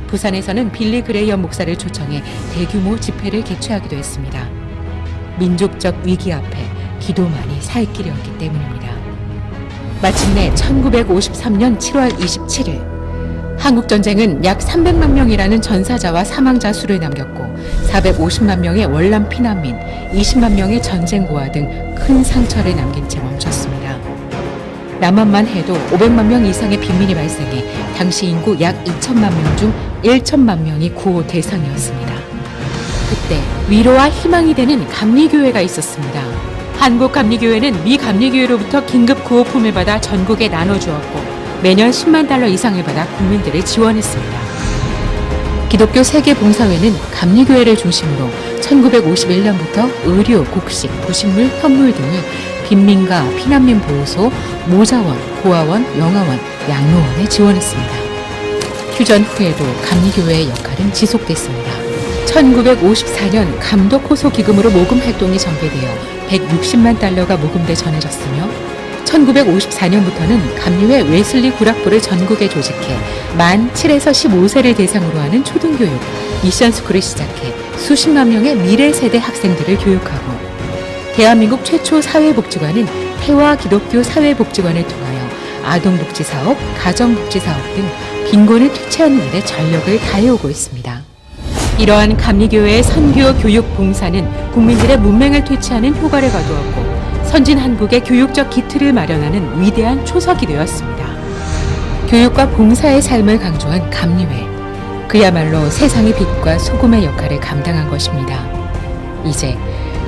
부산에서는 빌리 그레이엄 목사를 초청해 대규모 집회를 개최하기도 했습니다. 민족적 위기 앞에 기도만이 살 길이었기 때문입니다. 마침내 1953년 7월 27일, 한국전쟁은 약 300만 명이라는 전사자와 사망자 수를 남겼고 450만 명의 월남 피난민, 20만 명의 전쟁 고아 등 큰 상처를 남긴 채 멈췄습니다. 남한만 해도 500만 명 이상의 빈민이 발생해 당시 인구 약 2천만 명 중 1천만 명이 구호 대상이었습니다. 그때 위로와 희망이 되는 감리교회가 있었습니다. 한국감리교회는 미 감리교회로부터 긴급 구호품을 받아 전국에 나눠주었고 매년 10만 달러 이상을 받아 국민들을 지원했습니다. 기독교 세계봉사회는 감리교회를 중심으로 1951년부터 의료, 곡식, 부식물, 현물 등을 빈민가, 피난민 보호소, 모자원, 고아원, 영아원, 양로원에 지원했습니다. 휴전 후에도 감리교회의 역할은 지속됐습니다. 1954년 감독 호소 기금으로 모금 활동이 전개되어 160만 달러가 모금돼 전해졌으며 1954년부터는 감리회 웨슬리 구락부를 전국에 조직해 만 7에서 15세를 대상으로 하는 초등교육, 미션스쿨을 시작해 수십만 명의 미래 세대 학생들을 교육하고 대한민국 최초 사회복지관은 태화 기독교 사회복지관을 통하여 아동복지사업, 가정복지사업 등 빈곤을 퇴치하는 일에 전력을 다해오고 있습니다. 이러한 감리교회의 선교 교육 봉사는 국민들의 문맹을 퇴치하는 효과를 거두었고 선진 한국의 교육적 기틀을 마련하는 위대한 초석이 되었습니다. 교육과 봉사의 삶을 강조한 감리회. 그야말로 세상의 빛과 소금의 역할을 감당한 것입니다. 이제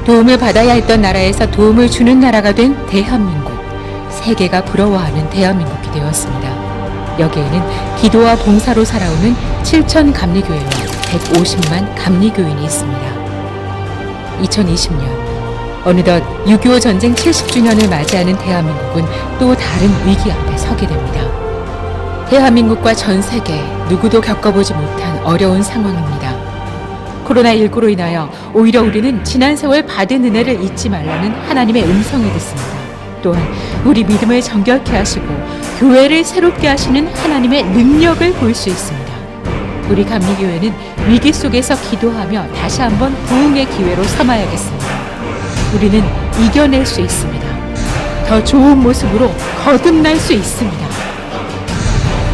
도움을 받아야 했던 나라에서 도움을 주는 나라가 된 대한민국. 세계가 부러워하는 대한민국이 되었습니다. 여기에는 기도와 봉사로 살아오는 7천 감리교회와 150만 감리교인이 있습니다. 2020년 어느덧 6.25 전쟁 70주년을 맞이하는 대한민국은 또 다른 위기 앞에 서게 됩니다. 대한민국과 전 세계 누구도 겪어보지 못한 어려운 상황입니다. 코로나19로 인하여 오히려 우리는 지난 세월 받은 은혜를 잊지 말라는 하나님의 음성을 듣습니다. 또한 우리 믿음을 정결케 하시고 교회를 새롭게 하시는 하나님의 능력을 볼 수 있습니다. 우리 감리교회는 위기 속에서 기도하며 다시 한번 부흥의 기회로 삼아야겠습니다. 우리는 이겨낼 수 있습니다. 더 좋은 모습으로 거듭날 수 있습니다.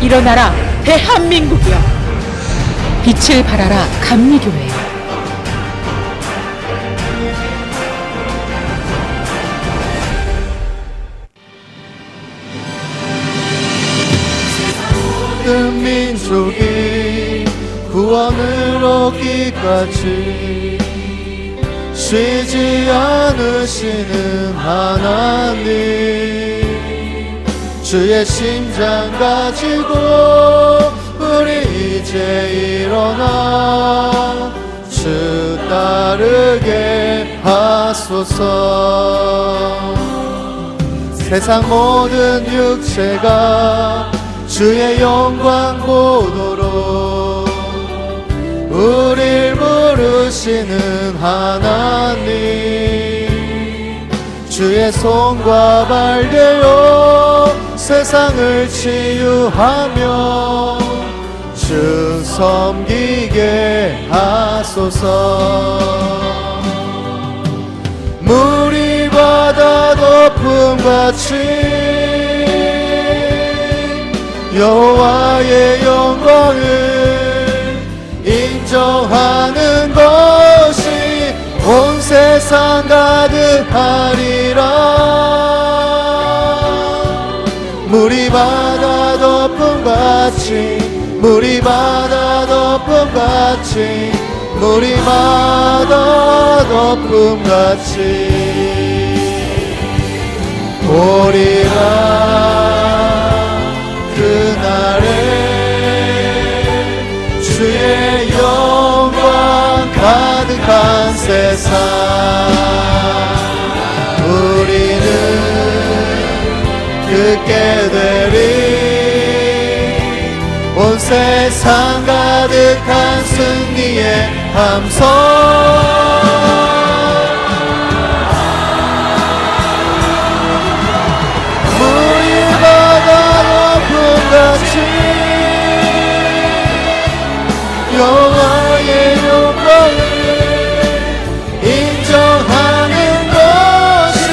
일어나라 대한민국이여, 빛을 발하라 감리교회. 모든 민족이 구원을 얻기까지 쉬지 않으시는 하나님, 주의 심장 가지고 우리 이제 일어나 주 따르게 하소서. 세상 모든 육체가 주의 영광 보도록 우릴 부르시는 하나님, 주의 손과 발 되어 세상을 치유하며 주 섬기게 하소서. 물이 바다 덮음같이 여호와의 영광을 인정하는 것이 온 세상 가득하리라. 물이 바다 덮음같이, 물이 바다 덮음같이, 물이 바다 덮음같이 오리라. 그날에 주의 영광 가득한 세상, 우리는 듣게 되리. 온 세상 가득한 승리의 함성, 같이 여호와의 영광을 인정하는 것이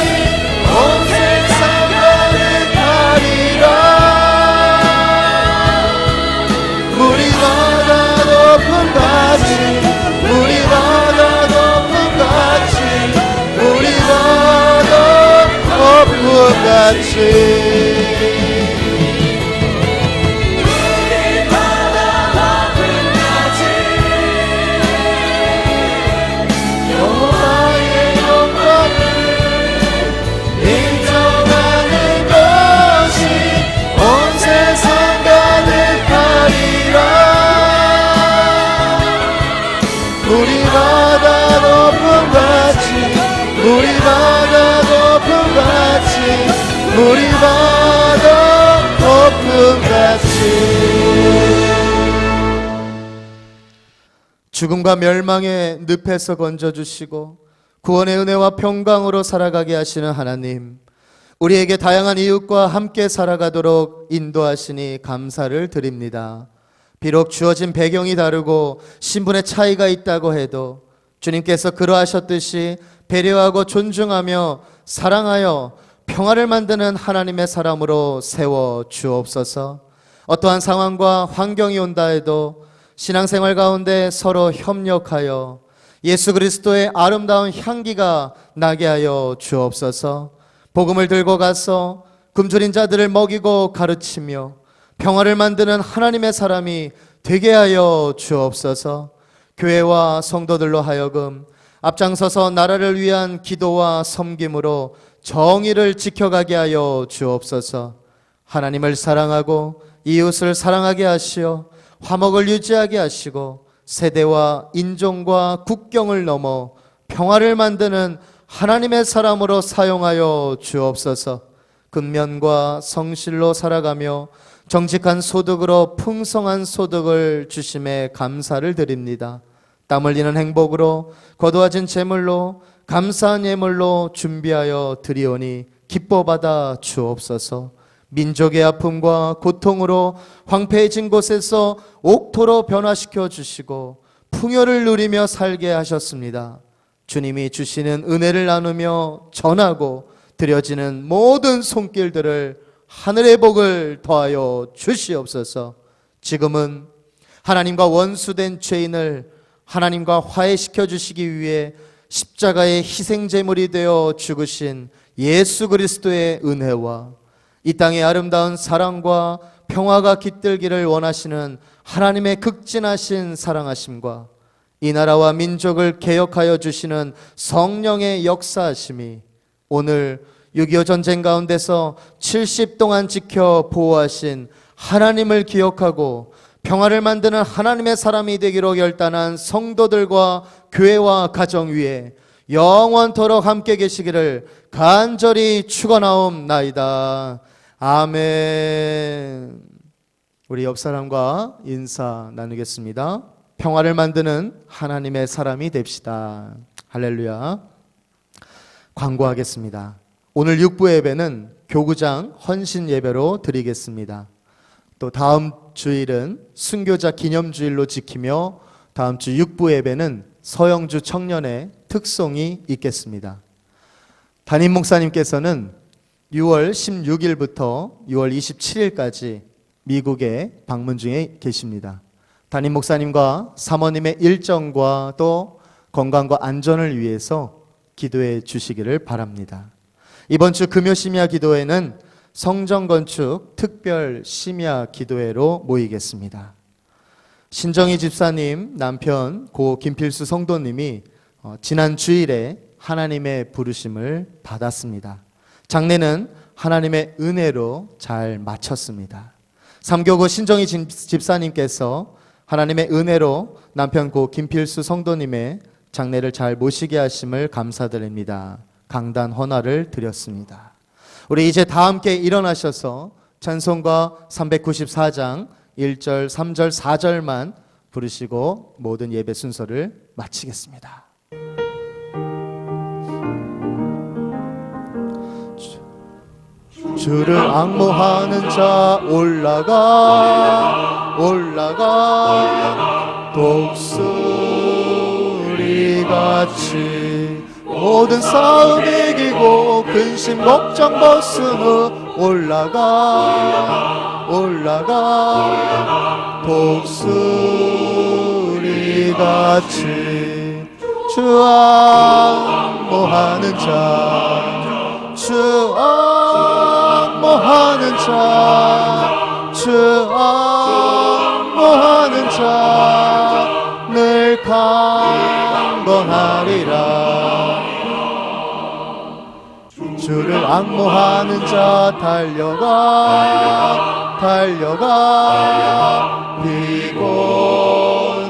온 세상 가득하리라. 물이 바다 덮음같이, 물이 바다 덮음같이, 물이 바다 덮음같이 물이 바다 덮음같이, 물이 바다 덮음같이, 물이 바다 덮음같이 죽음과 멸망의 늪에서 건져주시고 구원의 은혜와 평강으로 살아가게 하시는 하나님, 우리에게 다양한 이웃과 함께 살아가도록 인도하시니 감사를 드립니다. 비록 주어진 배경이 다르고 신분의 차이가 있다고 해도 주님께서 그러하셨듯이 배려하고 존중하며 사랑하여 평화를 만드는 하나님의 사람으로 세워 주옵소서. 어떠한 상황과 환경이 온다 해도 신앙생활 가운데 서로 협력하여 예수 그리스도의 아름다운 향기가 나게 하여 주옵소서. 복음을 들고 가서 굶주린 자들을 먹이고 가르치며 평화를 만드는 하나님의 사람이 되게 하여 주옵소서. 교회와 성도들로 하여금 앞장서서 나라를 위한 기도와 섬김으로 정의를 지켜가게 하여 주옵소서. 하나님을 사랑하고 이웃을 사랑하게 하시어 화목을 유지하게 하시고 세대와 인종과 국경을 넘어 평화를 만드는 하나님의 사람으로 사용하여 주옵소서. 근면과 성실로 살아가며 정직한 소득으로 풍성한 소득을 주심에 감사를 드립니다. 땀 흘리는 행복으로 거두어진 재물로 감사한 예물로 준비하여 드리오니 기뻐 받아 주옵소서. 민족의 아픔과 고통으로 황폐해진 곳에서 옥토로 변화시켜 주시고 풍요를 누리며 살게 하셨습니다. 주님이 주시는 은혜를 나누며 전하고 드려지는 모든 손길들을 하늘의 복을 더하여 주시옵소서. 지금은 하나님과 원수된 죄인을 하나님과 화해시켜 주시기 위해 십자가의 희생제물이 되어 죽으신 예수 그리스도의 은혜와 이 땅의 아름다운 사랑과 평화가 깃들기를 원하시는 하나님의 극진하신 사랑하심과 이 나라와 민족을 개혁하여 주시는 성령의 역사하심이 오늘 6.25 전쟁 가운데서 70 동안 지켜 보호하신 하나님을 기억하고 평화를 만드는 하나님의 사람이 되기로 결단한 성도들과 교회와 가정 위에 영원토록 함께 계시기를 간절히 축원하옵나이다. 아멘. 우리 옆 사람과 인사 나누겠습니다. 평화를 만드는 하나님의 사람이 됩시다. 할렐루야. 광고하겠습니다. 오늘 6부 예배는 교구장 헌신 예배로 드리겠습니다. 또 다음 주일은 순교자 기념주일로 지키며 다음 주 6부 예배는 서영주 청년의 특송이 있겠습니다. 담임 목사님께서는 6월 16일부터 6월 27일까지 미국에 방문 중에 계십니다. 담임 목사님과 사모님의 일정과 또 건강과 안전을 위해서 기도해 주시기를 바랍니다. 이번 주 금요 심야 기도회는 성전 건축 특별 심야 기도회로 모이겠습니다. 신정희 집사님 남편 고 김필수 성도님이 지난 주일에 하나님의 부르심을 받았습니다. 장례는 하나님의 은혜로 잘 마쳤습니다. 삼교구 신정희 집사님께서 하나님의 은혜로 남편 고 김필수 성도님의 장례를 잘 모시게 하심을 감사드립니다. 강단 헌화를 드렸습니다. 우리 이제 다 함께 일어나셔서 찬송가 394장 1절, 3절, 4절만 부르시고 모든 예배 순서를 마치겠습니다. 주를 앙모하는 자 올라가 독수리같이 모든 싸움 이기고 근심 걱정 벗은 후 올라가 독수리같이 주 앙모하는 자, 주 앙모하는 자, 주 앙모하는 자, 늘 강건하리라. 주를 앙모하는 자 달려가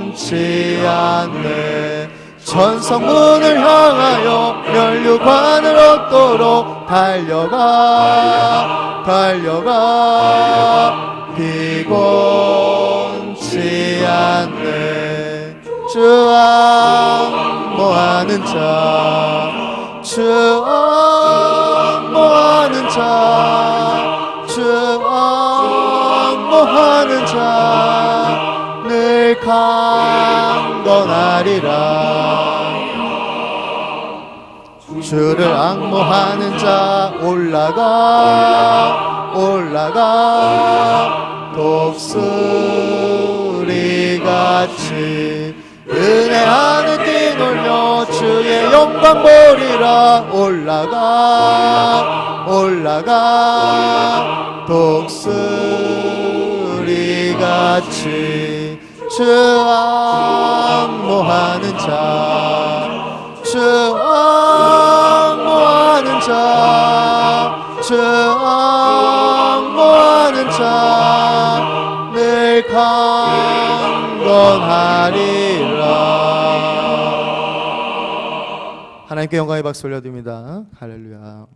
비곤치 않네. 천성문을 향하여 면류관을 얻도록 달려가 비곤치 않네. 주 앙모하는 자, 주 앙모하는 자, 주 앙모하는 자, 늘 강건하리라. 주를 앙모하는 자 올라가 독수리같이 은혜 안에 뛰놀며 주의 영광 보리라. 올라가 독수리같이 주 앙모하는 자, 주 앙모하는 자, 주 앙모하는 자, 늘 강건하리라. 하나님께 영광의 박수 올려드립니다. 할렐루야.